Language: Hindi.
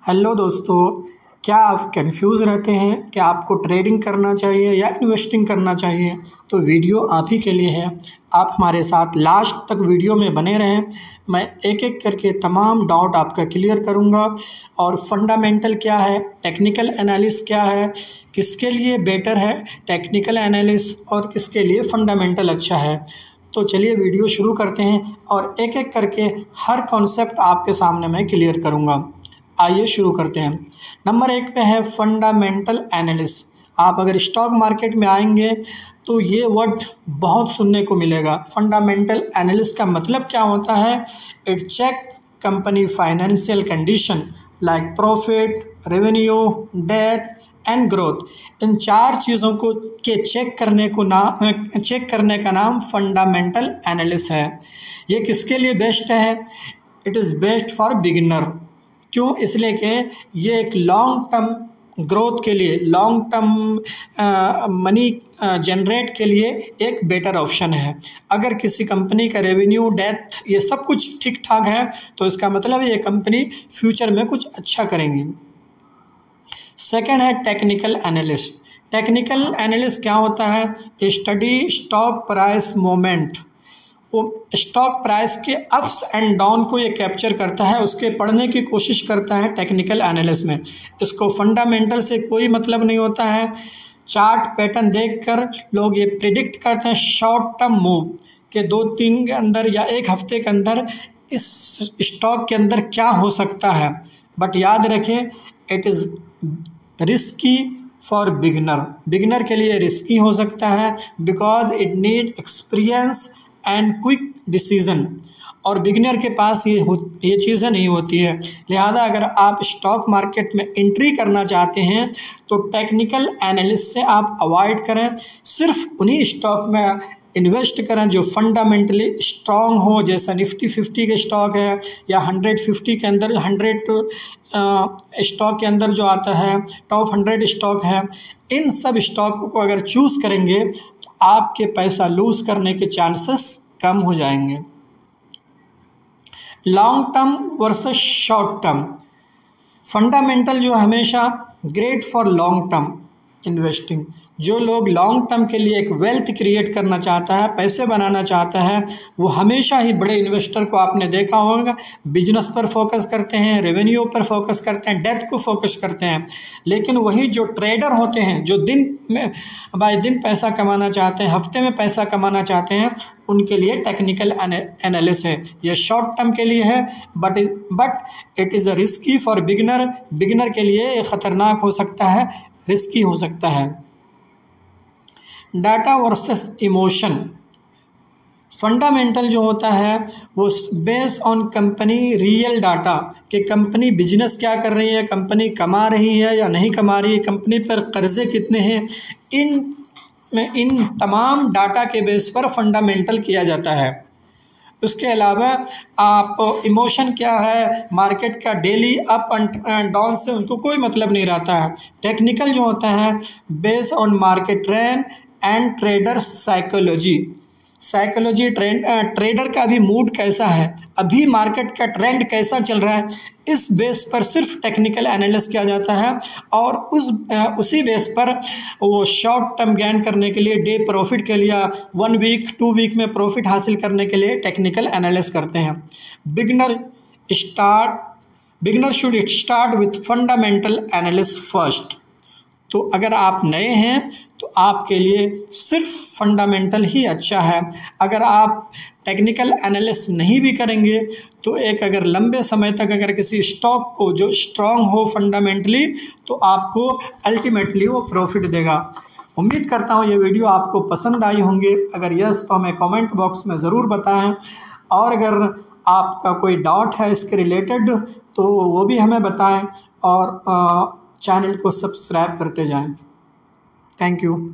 हेलो दोस्तों, क्या आप कंफ्यूज रहते हैं कि आपको ट्रेडिंग करना चाहिए या इन्वेस्टिंग करना चाहिए? तो वीडियो आप ही के लिए है। आप हमारे साथ लास्ट तक वीडियो में बने रहें। मैं एक एक करके तमाम डाउट आपका क्लियर करूंगा और फंडामेंटल क्या है, टेक्निकल एनालिसिस क्या है, किसके लिए बेटर है टेक्निकल एनालिसिस और किसके लिए फंडामेंटल अच्छा है। तो चलिए वीडियो शुरू करते हैं और एक एक करके हर कॉन्सेप्ट आपके सामने मैं क्लियर करूंगा। आइए शुरू करते हैं। नंबर 1 पे है फंडामेंटल एनालिसिस। आप अगर स्टॉक मार्केट में आएंगे तो ये वर्ड बहुत सुनने को मिलेगा। फंडामेंटल एनालिसिस का मतलब क्या होता है? It check company financial condition like profit, revenue, debt and growth. इन 4 चीज़ों को के चेक करने का नाम फंडामेंटल एनालिसिस है। ये किसके लिए बेस्ट है? It is best for beginner. क्यों? इसलिए कि ये एक लॉन्ग टर्म ग्रोथ के लिए, लॉन्ग टर्म मनी जनरेट के लिए एक बेटर ऑप्शन है। अगर किसी कंपनी का रेवेन्यू, डेथ ये सब कुछ ठीक ठाक है तो इसका मतलब है ये कंपनी फ्यूचर में कुछ अच्छा करेंगी। सेकंड है टेक्निकल एनालिसिस। टेक्निकल एनालिसिस क्या होता है? Study stock price moment. वो स्टॉक प्राइस के अप्स एंड डाउन को ये कैप्चर करता है, उसके पढ़ने की कोशिश करता है टेक्निकल एनालिसिस में। इसको फंडामेंटल से कोई मतलब नहीं होता है। चार्ट पैटर्न देखकर लोग ये प्रिडिक्ट करते हैं शॉर्ट टर्म मूव के 2-3 के अंदर या एक हफ्ते के अंदर इस स्टॉक के अंदर क्या हो सकता है। बट याद रखें, it is risky for beginner के लिए रिस्की हो सकता है because it need experience and quick decision, और बिगिनर के पास ये चीज़ें नहीं होती है। लिहाजा अगर आप स्टॉक मार्केट में एंट्री करना चाहते हैं तो टेक्निकल एनालिसिस से आप अवॉइड करें। सिर्फ उन्हीं स्टॉक में इन्वेस्ट करें जो फंडामेंटली स्ट्रॉन्ग हो, जैसा निफ्टी 50 के स्टॉक है या 150 के अंदर 100 स्टॉक के अंदर जो आता है, टॉप 100 स्टॉक है। इन सब स्टॉक को अगर चूज़ करेंगे तो आपके पैसा लूज करने के चांसेस कम हो जाएंगे। Long term versus short term. Fundamental जो हमेशा great for long term investing. जो लोग लॉन्ग टर्म के लिए एक वेल्थ क्रिएट करना चाहता है, पैसे बनाना चाहता है, वो हमेशा ही बड़े इन्वेस्टर को आपने देखा होगा बिजनेस पर फोकस करते हैं, रेवेन्यू पर फोकस करते हैं, डेथ को फोकस करते हैं। लेकिन वही जो ट्रेडर होते हैं, जो दिन में बाय दिन पैसा कमाना चाहते हैं, हफ्ते में पैसा कमाना चाहते हैं, उनके लिए टेक्निकल एनालिसिस है। ये शॉर्ट टर्म के लिए है but it is a risky for beginner के लिए ये ख़तरनाक हो सकता है, रिस्की हो सकता है। Data versus emotion. फंडामेंटल जो होता है वो based on company real data कि कंपनी बिजनेस क्या कर रही है, कंपनी कमा रही है या नहीं कमा रही है, कंपनी पर कर्जे कितने हैं। इन तमाम डाटा के बेस पर फंडामेंटल किया जाता है। उसके अलावा आप इमोशन क्या है, मार्केट का डेली अप एंड डाउन से उनको कोई मतलब नहीं रहता है। टेक्निकल जो होता है based on market trend and trader psychology. Trader का अभी मूड कैसा है, अभी मार्केट का ट्रेंड कैसा चल रहा है, इस बेस पर सिर्फ टेक्निकल एनालिसिस किया जाता है और उसी बेस पर वो शॉर्ट टर्म गेन करने के लिए, डे प्रॉफिट के लिए, 1 वीक 2 वीक में प्रॉफिट हासिल करने के लिए टेक्निकल एनालिसिस करते हैं। Beginner should start with fundamental analysis first. तो अगर आप नए हैं तो आपके लिए सिर्फ फंडामेंटल ही अच्छा है। अगर आप टेक्निकल एनालिसिस नहीं भी करेंगे तो अगर लंबे समय तक अगर किसी स्टॉक को जो स्ट्रांग हो फंडामेंटली तो आपको अल्टीमेटली वो प्रॉफिट देगा। उम्मीद करता हूँ ये वीडियो आपको पसंद आई होंगे। अगर यस तो हमें कमेंट बॉक्स में ज़रूर बताएं, और अगर आपका कोई डाउट है इसके रिलेटेड तो वो भी हमें बताएं, और चैनल को सब्सक्राइब करते जाएं। Thank you.